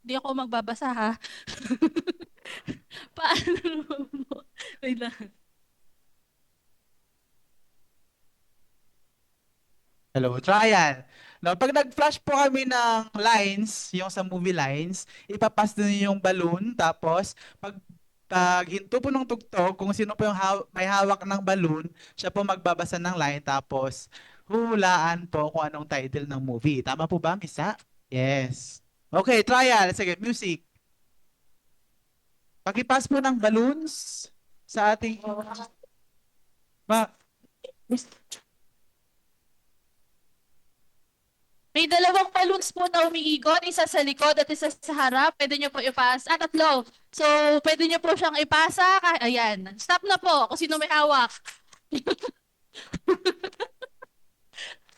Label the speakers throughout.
Speaker 1: Hindi ako magbabasa ha. Paano mo? Wait lang.
Speaker 2: Hello, trial. No, pag nag-flash po kami ng lines, yung sa movie lines, ipapass din yung balloon. Tapos, pag hinto po ng tugtog, kung sino po yung may hawak ng balloon, siya po magbabasa ng line. Tapos, hulaan po kung anong title ng movie. Tama po ba, Misa? Yes. Okay, trial. Sige, music. Pakipass po ng balloons sa ating... Ma
Speaker 1: May dalawang balloons po na umiikot, isa sa likod at isa sa harap. Pwede nyo po ipasa. Ah, tatlo. So, pwede nyo po siyang ipasa. Ayan. Stop na po kung sino may hawak.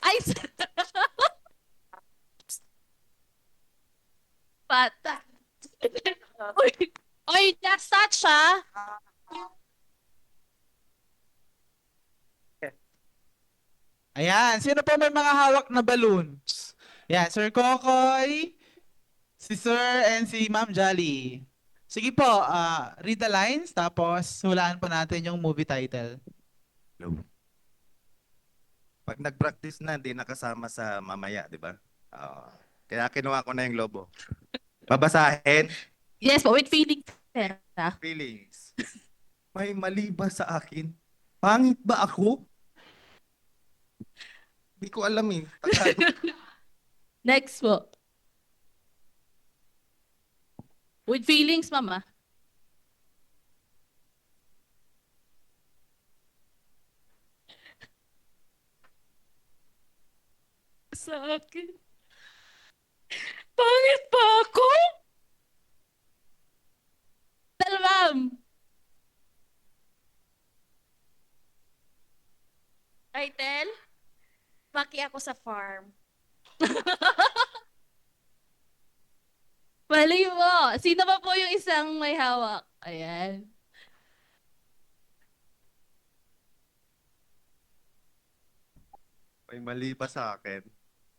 Speaker 1: Ay, bata. Uy, uy, last touch ha.
Speaker 2: Ayan, sino po may mga hawak na balloons? Yan, Sir Kokoy, si Sir, and si Ma'am Jolly. Sige po, read the lines, tapos hulaan po natin yung movie title.
Speaker 3: Lobo. Pag nag-practice na, hindi nakasama sa mamaya, di ba? Oo. Kaya kinuha ko na yung lobo. Babasahin.
Speaker 1: Yes po, with feeling. Ha?
Speaker 3: Feelings. May mali ba sa akin? Pangit ba ako? Hindi ko alam eh. Tagalog.
Speaker 1: Next po. With feelings, mama. Sa akin. Pangit ba ako? Tell ma'am. Title?
Speaker 4: Maki ako sa farm.
Speaker 1: Mali mo. Sino pa po yung isang may hawak? Ayan.
Speaker 3: May mali ba sa akin?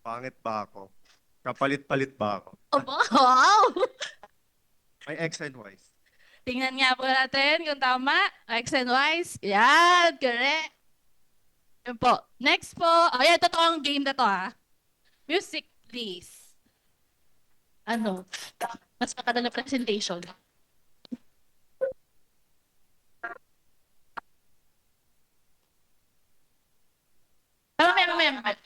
Speaker 3: Pangit ba ako? Kapalit-palit ba ako?
Speaker 1: Aba, wow!
Speaker 3: May X and Y.
Speaker 1: Tingnan nga po natin kung tama. X and Y's. Yan, correct. Yan po. Next po. Ayan, totoong game na to ha. Music, please. Ano? Mas makata na presentation. Mamaya, mamaya, mamaya.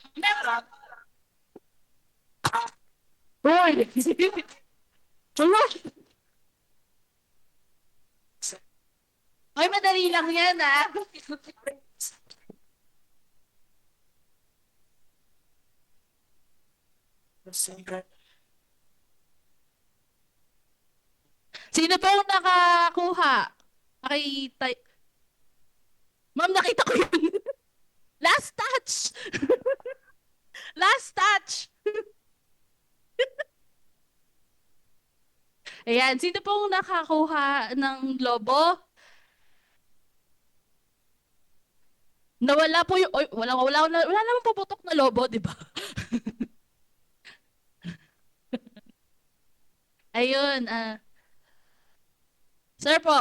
Speaker 1: Uy! Uy! Ay, madali lang yan, ah. Sino po ang nakakuha? Nakita... Ma'am, nakita ko yun. Last touch! Last touch! Ayan, sino pong nakakuha ng lobo? Nawala po yung... Oy, wala namang puputok na lobo, di ba? Ayun, sir po.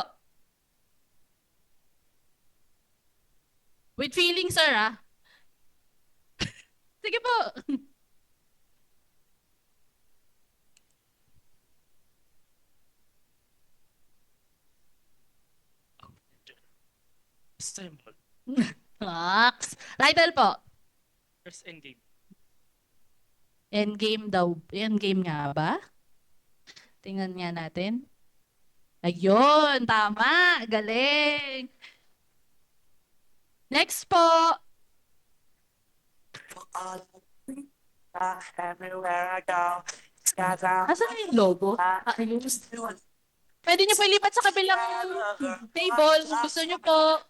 Speaker 1: With feeling, sir, ah. Sige po.
Speaker 5: Symbol.
Speaker 1: Max. Title po.
Speaker 5: First Endgame.
Speaker 1: Endgame daw. Endgame nga ba? Tingnan nga natin. Ayun, tama. Galing. Next po.
Speaker 6: Everywhere I go, skies out.
Speaker 1: Asan yung logo? Ayun. Pwede niyo po ilipat sa kabilang table kung gusto niyo po.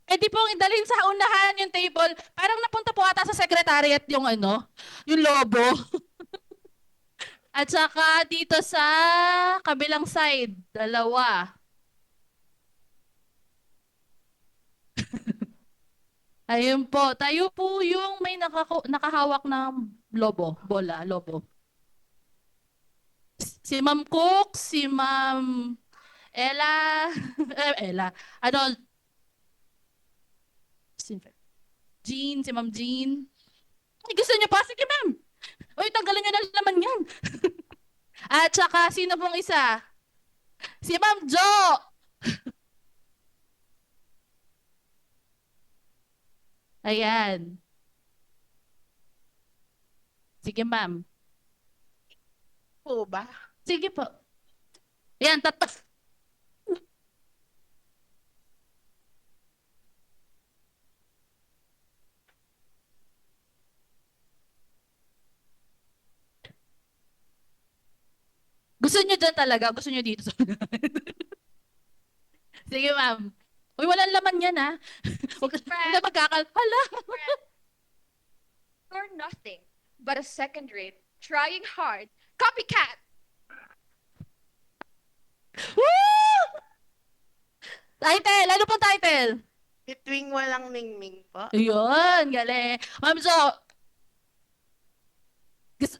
Speaker 1: Pwede pong idalhin sa unahan yung table. Parang napunta po ata sa secretariat yung ano, yung lobo. At saka dito sa kabilang side, dalawa. Ayun po. Tayo po yung may nakahawak ng lobo. Bola, lobo. Si Ma'am Cook, si Ma'am Ella, Ella. Ano? Jean, si Ma'am Jean. Ay, gusto niyo pa? Sige, ma'am. Uy, tanggalin niyo na laman yan. At saka, sino pong isa? Si Ma'am Jo. Ayan. Sige, ma'am.
Speaker 6: Po ba?
Speaker 1: Sige po. Ayan, tatas. Gusto niyo dyan talaga? Gusto niyo dito? Sige, ma'am. Uy, walang laman yan, ha? Huwag na magkakal. Hala.
Speaker 4: You're nothing but a second rate, trying hard, copycat.
Speaker 1: Woo! Title! Ano po title?
Speaker 6: Between walang mingming po.
Speaker 1: Ayun, galing. Ma'am Jo,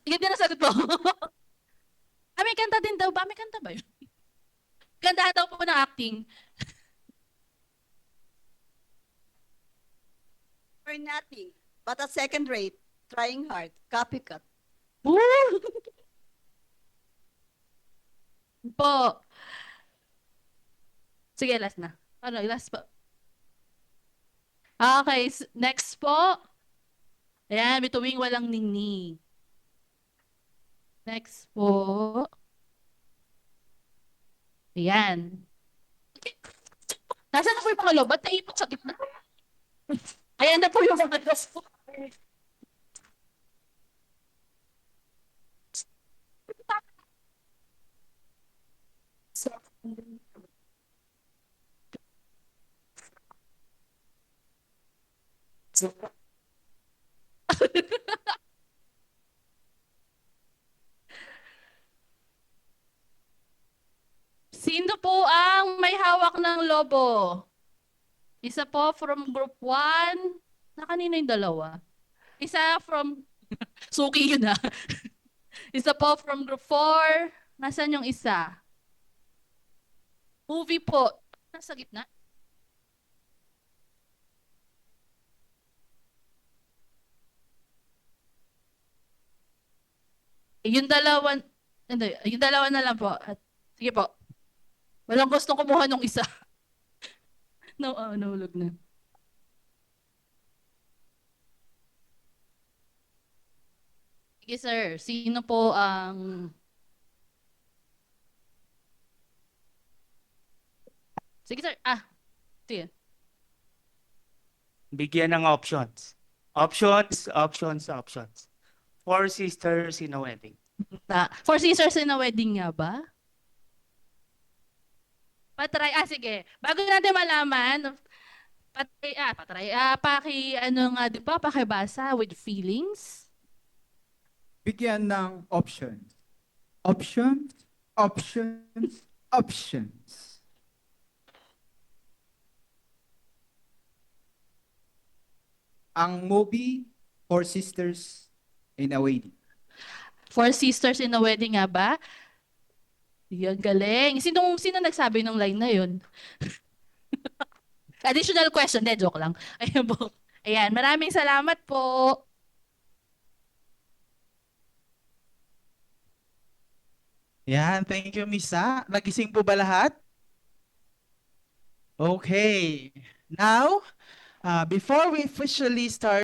Speaker 1: yun din ang sagot mo. Ah, may kanta din daw ba? May kanta ba yun? Ganda daw po ng acting.
Speaker 7: You're nothing but a second rate, trying hard, copycat.
Speaker 1: Woo! Po. Sige, last na. Ano, last po. Okay, next po. Ayan, bituwing walang ningning. Next po. Ayan. Nasaan na po yung pangalo? Ba't naipot sa gitna? Ayan na po yung pangalo. Sino po ang may hawak ng lobo? Isa po from group 1. Na kanino yung dalawa? Isa from... Suki yun, ha? Isa po from group 4. Nasaan yung isa? Movie po. Nasa gitna? Yung dalawa... Hindi, yung dalawa na lang po. At, sige po. Walang gustong kumuha nung isa. No, nahulog na. Sige, sir. Sino po ang... Sige, sir. Sige.
Speaker 5: Bigyan ng options. Options. Four sisters in a wedding.
Speaker 1: Four sisters in a wedding nga ba? Patry. Sige. Bago natin malaman, pakibasa with feelings.
Speaker 8: Bigyan ng options. Options. Ang movie, Four Sisters in a Wedding.
Speaker 1: Four sisters in a wedding nga ba? Yan, galing. Sino nagsabi ng line na yun? Additional question. De, joke lang. Ayan po. Ayan, maraming salamat po.
Speaker 2: Yan, thank you, Misa. Nagising po ba lahat? Okay. Now, before we officially start